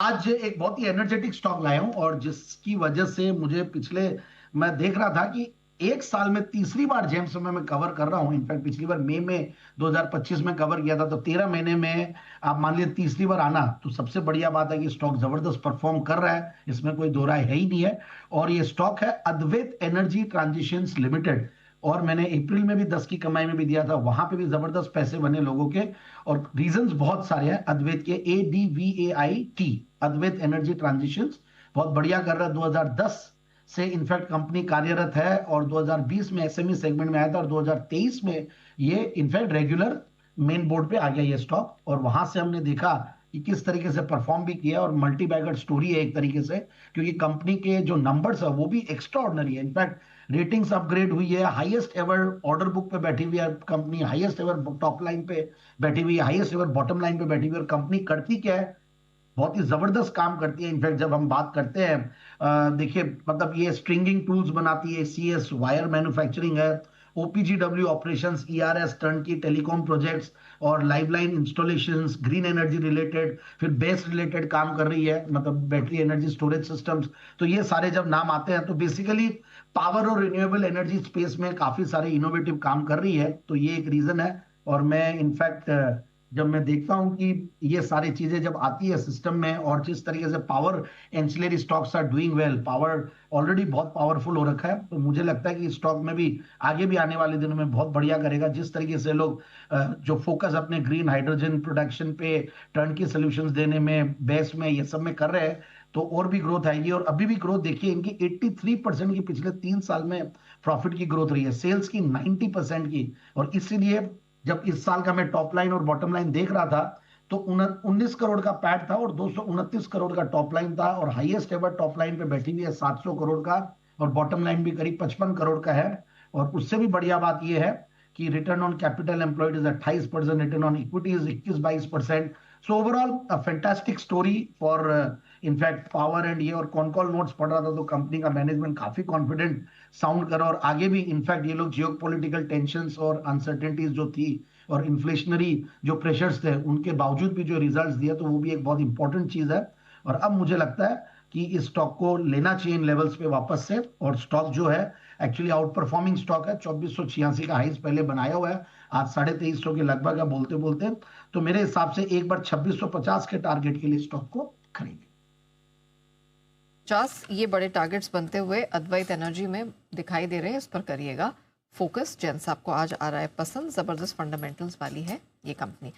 आज एक बहुत ही एनर्जेटिक स्टॉक लाया हूं और जिसकी वजह से मुझे मैं देख रहा था कि एक साल में तीसरी बार जेम्स में मैं कवर कर रहा हूं। इनफैक्ट पिछली बार मई में 2025 में कवर किया था, तो 13 महीने में आप मान लीजिए तीसरी बार आना, तो सबसे बढ़िया बात है कि स्टॉक जबरदस्त परफॉर्म कर रहा है, इसमें कोई दो राय है ही नहीं है। और ये स्टॉक है अद्वैत एनर्जी ट्रांजिशंस लिमिटेड। और मैंने अप्रैल में भी 10 की कमाई में भी दिया था, वहां पे भी जबरदस्त पैसे बने लोगों के। और रीजंस बहुत सारे हैं अद्वैत के, ADVAIT, अद्वैत एनर्जी ट्रांजिशंस बहुत बढ़िया कर रहा है। 2010 से इनफैक्ट कंपनी कार्यरत है और 2020 में एसएमई सेगमेंट में आया था और 2023 में ये इनफैक्ट रेगुलर मेन बोर्ड पे आ गया ये स्टॉक। और वहां से हमने देखा कि किस तरीके से परफॉर्म भी किया, और मल्टी बैगर स्टोरी है एक तरीके से, क्योंकि कंपनी के जो नंबर्स है वो भी एक्स्ट्रा ऑर्डिनरी है। इनफैक्ट रेटिंग्स अपग्रेड हुई है, हाईएस्ट एवर ऑर्डर बुक पे बैठी हुई है company, highest ever top line पे बैठी हुई है, हाईएस्ट एवर बॉटम लाइन पे बैठी हुई है। और कंपनी करती क्या है, बहुत ही जबरदस्त काम करती है। इनफैक्ट जब हम बात करते हैं, देखिए मतलब ये स्ट्रिंगिंग टूल्स बनाती है, CS वायर मैन्युफैक्चरिंग है, OPGW ऑपरेशंस, ERS टर्न की टेलीकॉम प्रोजेक्ट्स और lifeline installations, green energy related, फिर बेस रिलेटेड काम कर रही है, मतलब बैटरी एनर्जी स्टोरेज सिस्टम्स। तो ये सारे जब नाम आते हैं तो बेसिकली पावर और रिन्यूएबल एनर्जी स्पेस में काफी सारे इनोवेटिव काम कर रही है, तो ये एक रीजन है। और मैं इनफैक्ट जब मैं देखता हूं कि ये सारी चीजें जब आती है सिस्टम में, और जिस तरीके से power ancillary stocks are doing well, power already बहुत पावरफुल हो रखा है, तो मुझे लगता है कि स्टॉक में भी आगे भी आने वाले दिनों में बहुत बढ़िया करेगा। जिस तरीके से लोग जो फोकस अपने ग्रीन हाइड्रोजन प्रोडक्शन पे, टर्न की सोल्यूशंस देने में, बेस में, ये सब में कर रहे हैं, तो और भी ग्रोथ आएगी। और अभी भी ग्रोथ देखिए इनकी 83% की पिछले 3 साल में प्रॉफिट की ग्रोथ रही है, सेल्स की 90% की। और इसीलिए जब इस साल का मैं टॉप लाइन और बॉटम लाइन देख रहा था, तो 19 करोड़ का पैट था और 229 करोड़ का टॉप लाइन था, और हाईएस्ट एवर टॉप लाइन पे बैठी हुई है 700 करोड़ का, और बॉटम लाइन भी करीब 55 करोड़ का है। और उससे भी बढ़िया बात यह है कि return on capital employed is 28%, return on equity is 21-22%। So overall fantastic story for in fact power and ये। और कॉन कॉल नोट्स पढ़ रहा था तो कंपनी का मैनेजमेंट काफी कॉन्फिडेंट साउंड कर रहा, और आगे भी इनफैक्ट ये लोग जियो पॉलिटिकल टेंशंस और अनसर्टेनिटीज जो थी और इन्फ्लेशनरी जो प्रेशर्स थे, उनके बावजूद भी जो रिजल्ट्स दिया, तो वो भी एक बहुत इंपॉर्टेंट चीज है। और अब मुझे लगता है कि इस स्टॉक को लेना चाहिए इन लेवल्स पे वापस से। और स्टॉक जो है एक्चुअली आउट परफॉर्मिंग स्टॉक है, 2486 का हाइस पहले बनाया हुआ है, आज 2350 के लगभग है बोलते बोलते। तो मेरे हिसाब से एक बार 2650 के टारगेट के लिए स्टॉक को खरीदें। 50 ये बड़े टारगेट्स बनते हुए अद्वैत एनर्जी में दिखाई दे रहे हैं, इस पर करिएगा फोकस। जेंस आपको आज आ रहा है पसंद, जबरदस्त फंडामेंटल्स वाली है ये कंपनी।